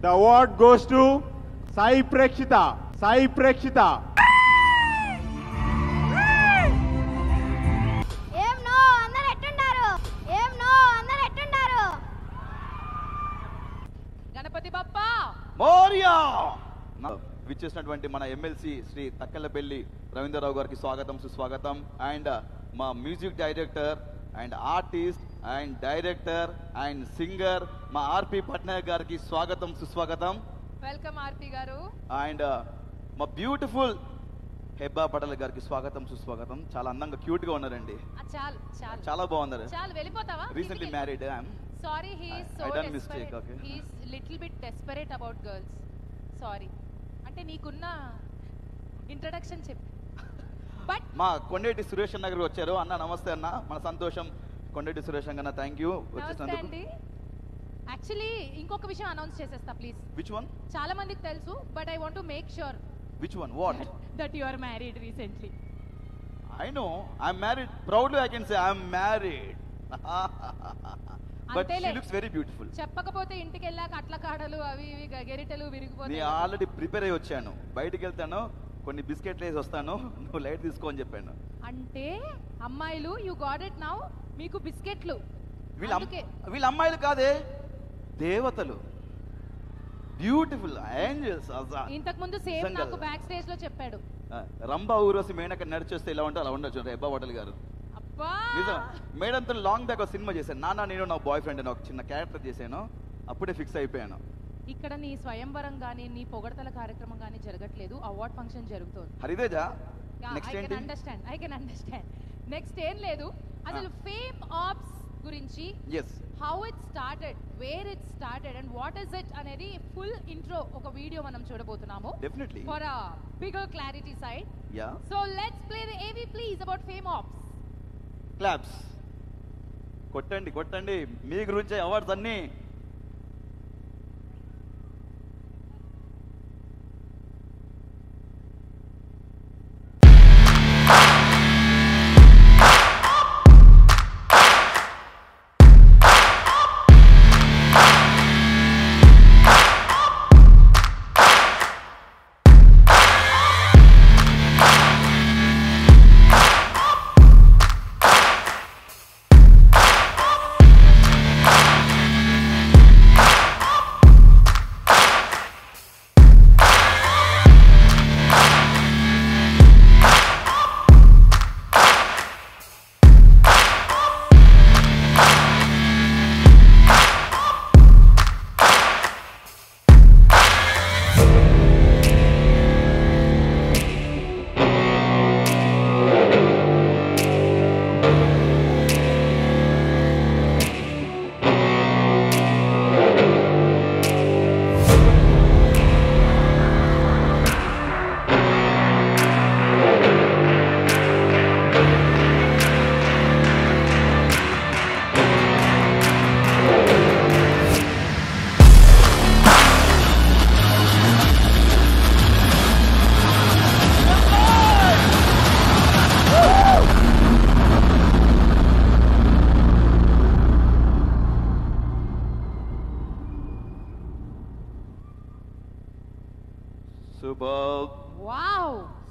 The award goes to Sai Prexitha. Sai Prexitha. Ganapati Bappa Morya విచ్చేసినటువంటి మన MLC Shri Takkalapalli Ravindra Rao గారికి స్వాగతం సుస్వాగతం. అండ్ మా music director and artist and director and singer మా ఆర్పి పట్నాయక్ గారికి స్వాగతం సుస్వాగతం. వెల్కమ్ ఆర్పి గారు. అండ్ మా బ్యూటిఫుల్ హెబ్బా పటేల్ గారికి స్వాగతం సుస్వాగతం. చాలా అందంగా క్యూట్ గా ఉన్నారండి. చాలా బాగున్నారు. వెళ్ళిపోతావా? Recently married. Sorry, he is so desperate. mistake, okay. He is little bit desperate about girls. Sorry. అంటే నీకున్న ఇంట్రడక్షన్ చెప్పు. బట్ మా కొండేటి సురేష్ అన్న గారు వచ్చారు. అన్న నమస్తే అన్న. మన సంతోషం. కొండేటి సురేష్ అన్న థ్యాంక్ యూ వచ్చేసినందుకు. యాక్చువల్లీ ఇంకొక విషయం అనౌన్స్ చేసేస్తా ప్లీజ్. Which one? చాలా మందికి తెలుసు but I want to make sure. Which one? What? That you are married recently. I know. I'm married. Proudly I can say I'm married. But she looks very beautiful. చెప్పకపోతే ఇంటికి వెళ్ళాక అట్ల కాడలు అవి ఇవి గెరిటలు విరిగిపోతాయి. నేను ఆల్రెడీ ప్రిపేర్ అయ్యి వచ్చాను. బయటికి వెళ్తాను, కొన్ని బిస్కెట్లు వేసి వస్తాను, నువ్వు లైట్ తీసుకో అని చెప్పాను. అంటే అమ్మాయిలు యు గాట్ ఇట్ నౌ, మీకు బిస్కెట్లు. వీళ్ళ అమ్మాయిలు కాదే, దేవతలు, బ్యూటిఫుల్ ఏంజెల్స్. ఇంతకు ముందు సేమ్ నాకు బ్యాక్ స్టేజ్ లో చెప్పాడు. రంభా ఊరోసి మేనక నడిచేస్తే ఇలా ఉంటే అలా ఉండొచ్చు హెబ్బా పటేల్ గారు. మేడంతో లాంగ్ బ్యాక్ ఒక సినిమా చేశాను, నాన్న నేను నా బాయ్ ఫ్రెండ్ అని ఒక చిన్న క్యారెక్టర్ చేశాను. అప్పుడే ఫిక్స్ అయిపోయాను. ఇక్కడ నీ స్వయంవరం గానీ నీ పొగడతల కార్యక్రమం గానీ జరగట్లేదు, అవార్డ్ ఫంక్షన్ జరుగుతోంది. Hariteja I can understand. Next ఏం లేదు, అసలు ఫేమ్ ఆప్స్ గురించి how it started, where it started and what is it అనేది ఫుల్ ఇంట్రో ఒక వీడియో మనం చూడబోతున్నాము. Definitely for a bigger clarity side. So let's play the AV please about fame apps. Claps కొట్టండి కొట్టండి, మీ గురించే awards అన్ని.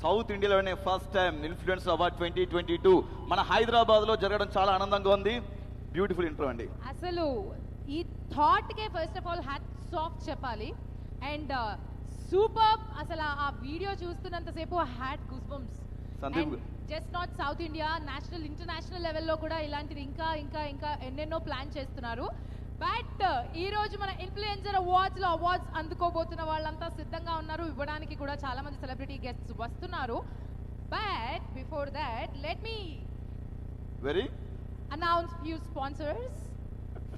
South ఇండియాలోనే first time influencer award 2022 మన హైదరాబాద్ లో జరగడం చాలా ఆనందంగా ఉంది. బ్యూటిఫుల్ ఇంట్రో అండి. అసలు ఈ థాట్ కే first of all hats off చెప్పాలి. And super. అసలు ఆ వీడియో చూస్తున్నంత సేపు had goose bumps. Just not South India, national international లెవెల్లో కూడా ఇలాంటిది ఇంకా ఇంకా ఇంకా ఎన్నెన్నో ప్లాన్ చేస్తున్నారు. బట్ ఈ రోజు మన ఇన్ఫ్లుయెన్సర్ అవార్డ్స్ లో అవార్డ్స్ అందుకోబోతున్న వాళ్ళంతా సిద్ధంగా ఉన్నారు. ఇవ్వడానికి కూడా చాలా మంది సెలబ్రిటీ గెస్ట్స్ వస్తున్నారు. But before that let me announce few sponsors.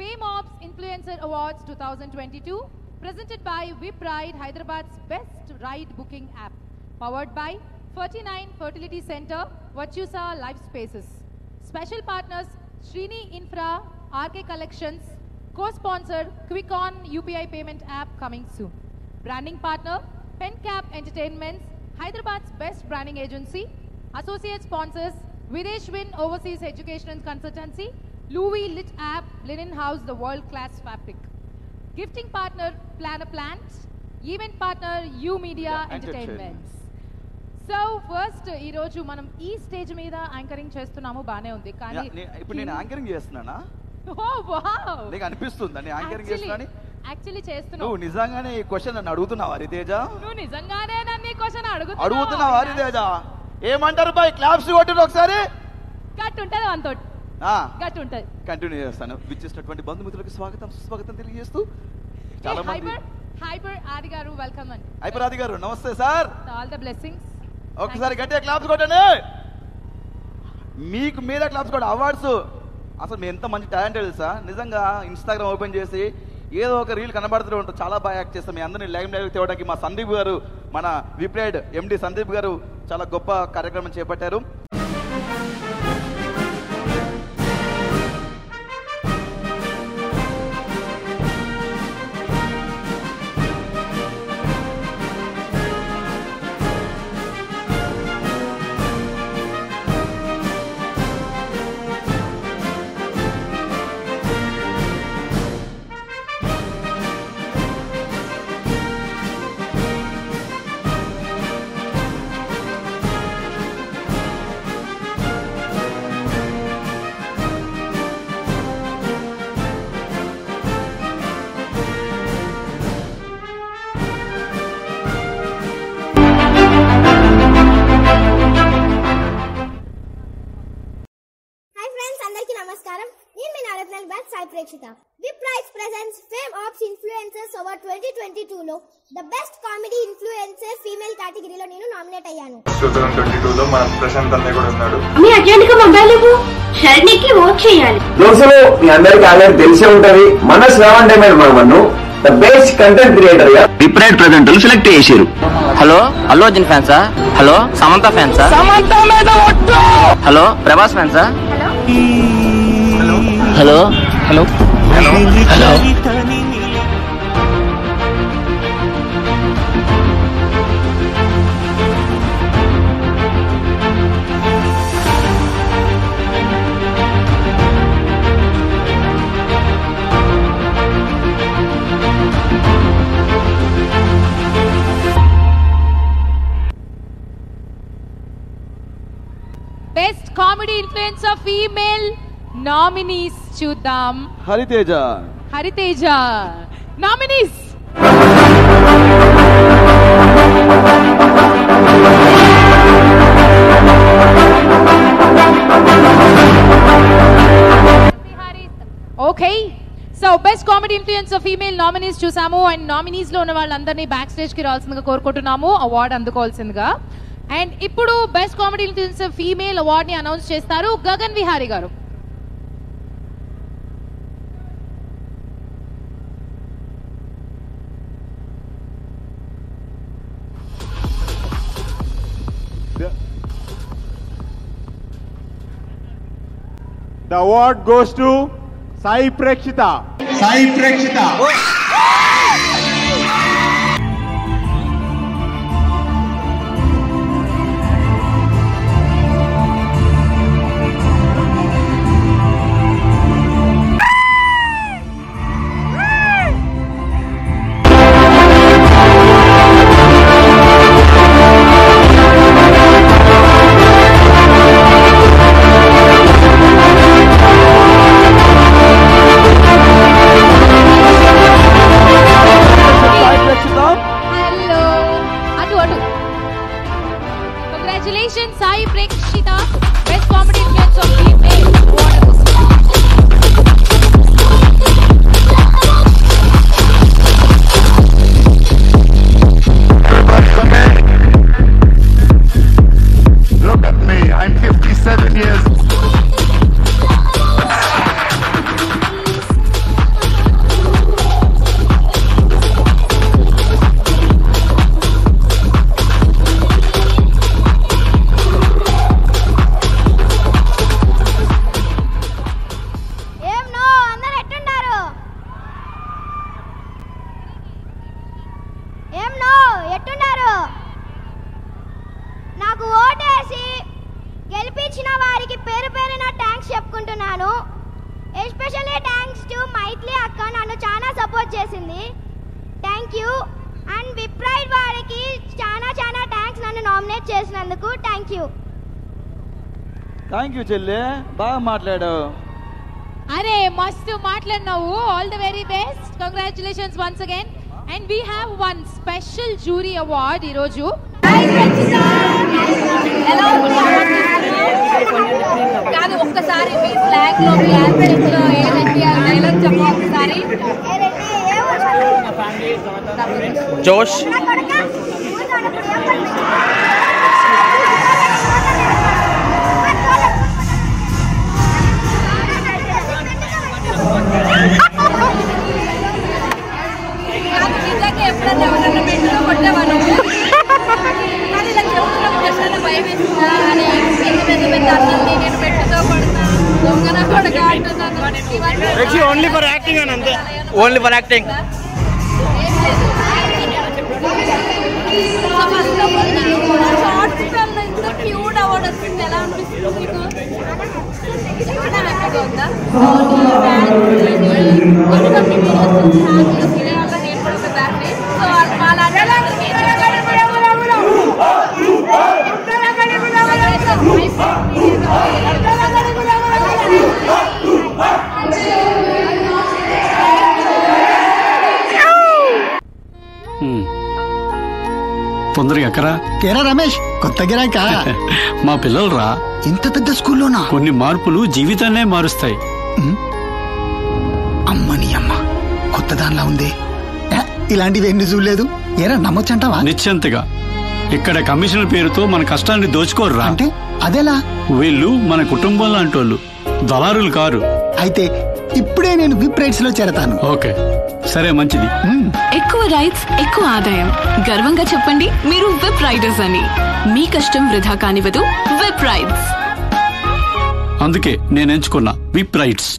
Fame Ops Influencer Awards 2022 presented by Whiprides, Hyderabad's best ride booking app, powered by 49 Fertility Center, Vachusa Life Spaces. Special partners Srini Infra, RK Collections. Co-sponsor Quickon UPI payment app coming soon. Branding partner Pencap Entertainments, Hyderabad's best branding agency. Associate sponsors Videshwin Overseas Education and Consultancy, Louis Lit App, Linen House, the world-class fabric. Gifting partner Planner Plant. Event partner U Media Entertainments. So first ఈ రోజు మనం ఈ stage మీద anchoring చేస్తున్నాము, బానే ఉంది. కానీ ఇప్పుడు నేను యాంకరింగ్ చేస్తున్నానా? ఓ వావ్, నీకు అనిపిస్తుందా నేను యాంకరింగ్ చేస్తున్నాని? యాక్చువల్లీ చేస్తున్నావు. నువ్వు నిజంగానే ఈ క్వశ్చన్ నన్ను అడుగుతున్నావా హరితేజ? నువ్వు నిజంగానే నన్ను ఈ క్వశ్చన్ అడుగుతున్నావా హరితేజ? ఏమంటారు బాయ్, క్లాప్స్ కొట్టు ఒకసారి. గట్ ఉంటది అంతోటి, గట్ ఉంటది. కంటిన్యూ చేస్తాను. విచ్చేసినటువంటి బంధుమిత్రులకు స్వాగతం సుస్వాగతం తెలియజేస్తూ చాలా మంది. హైపర్ ఆది గారు వెల్కమ్ అండి. హైపర్ ఆది గారు నమస్తే సార్. All the blessings. ఒకసారి గట్టిగా క్లాప్స్ కొట్టండి. మీకు మీద క్లాప్స్ కొట్ట అవార్డ్స్. అసలు మీ ఎంత మంచి టాలెంట్ తెలుసా? నిజంగా ఇన్స్టాగ్రామ్ ఓపెన్ చేసి ఏదో ఒక రీల్ కనబడుతూ ఉంటాం, చాలా బాగా యాక్ట్ చేస్తాం. మీ అందరినీ లైవ్ తేవడానికి మా సందీప్ గారు, మన విప్రైడ్ ఎండి సందీప్ గారు చాలా గొప్ప కార్యక్రమం చేపట్టారు. Prexitha. Whiprides presents Fame Ops Influencers Award 2022 లో the best comedy influencer female కేటగిరీలో నేను నామినేట్ అయ్యాను. 2022 లో మన ప్రశాంత్ అన్నయ్య కూడా ఉన్నాడు. మీ అర్జెంట్ గా మొబైల్ ఇవ్వు, షర్నికి ఓట్ చేయాలి. దోస్తులు మీ అందరికి ఆల్రెడీ తెలిసే ఉంటది, మన శ్రావణ్ డైమండ్ మనను ద బెస్ట్ కంటెంట్ క్రియేటర్ గా విప్రైడ్ ప్రెజెంటర్లు సెలెక్ట్ చేశారు. హలో అల్లు అర్జున్ ఫ్యాన్సా? హలో సమంత ఫ్యాన్సా? హలో ప్రభాస్ ఫ్యాన్సా? Hello hello hello hello best comedy influencer female nominees చూద్దాం. Hariteja nominees. Okay, so best comedy influencer female nominees చూసాము. అండ్ నామినీస్ లో ఉన్న వాళ్ళందరినీ బ్యాక్ స్టేజ్ కి రావాల్సిందిగా కోరుకుంటున్నాము, అవార్డు అందుకోవాల్సిందిగా. అండ్ ఇప్పుడు best comedy influencer female award ని అనౌన్స్ చేస్తారు గగన్ విహారీ గారు. The award goes to Prexitha. Prexitha. Congratulations, Prexitha, best comedy influencer female award. Look at me, I'm 57 years old. నాకు ఓటేసి గెలిపించిన వారికి పేరు పేరున థాంక్స్ చెప్పుకుంటున్నాను. ఎస్పెషల్లీ థ్యాంక్స్ టు మైథిలి అక్క, నన్ను చాలా సపోర్ట్ చేసింది. Thank you. అండ్ విప్రైడ్ వారికి చాలా థ్యాంక్స్ నన్ను నామినేట్ చేసినందుకు. Thank you. థ్యాంక్ యూ చెల్లె, బాగా మాట్లాడావు. అరే మస్తు మాట్లాడినావు. All the very best. Congratulations once again. And we have one special jury award ఈరోజు. కాదు, ఒక్కసారి మీ ఫ్లాగ్ లో మీ యాంథెమ్ లో ఏదండి ఆ డైలాగ్ చెప్పు ఒకసారి. జోష్. నిజంగా ఎప్పుడన్నా ఎవరన్నా పెట్టిలో కొట్టేవాళ్ళు కానీ ఇలా చెప్తున్నప్పుడు ఎప్పుడన్నా భయం వేస్తుందా అని పెద్ద పెద్ద అన్నం నేను పెట్టుతో కొడతా దొంగన కొడక అంటున్నాను. ఓన్లీ ఫర్ యాక్టింగ్ అని అంతే. Only for acting. Short film ఇంత క్యూట్ అవార్డు వచ్చింది, ఎలా అనిపిస్తుంది నీకు? చాలా హ్యాపీగా ఉందా? కొన్ని వీడియోస్ సినిమాలో నేను కూడా బ్యాక్ సో వాళ్ళ తొందరగా ఎక్కరా. కేరా రమేష్, కొత్త గిరాక. మా పిల్లలు రా. ఇంత పెద్ద స్కూల్లోనా? కొన్ని మార్పులు జీవితాన్నే మారుస్తాయి. అమ్మని అమ్మ, కొత్త దానిలా ఉంది. ఇలాంటివి ఎన్ని చూడలేదు. ఏరా నమ్మొచ్చంటావా? నిశ్చంతగా. ఇక్కడ కమిషనర్ పేరుతో మన కష్టాన్ని దోచుకోరురా. అంటే అదేలా? వీళ్ళు మన కుటుంబం లాంటి వాళ్ళు, దళారులు కారు. అయితే ఇప్పుడే నేను విప్రైడ్స్ లో చేరతాను. ఓకే, సరే, మంచిది. ఎక్కువ రైడ్స్, ఎక్కువ ఆదాయం. గర్వంగా చెప్పండి మీరు విప్ రైడర్స్ అని. మీ కష్టం వృధా కానివ్వదు విప్ రైడ్స్. అందుకే నేను ఎంచుకున్నా విప్ రైడ్స్.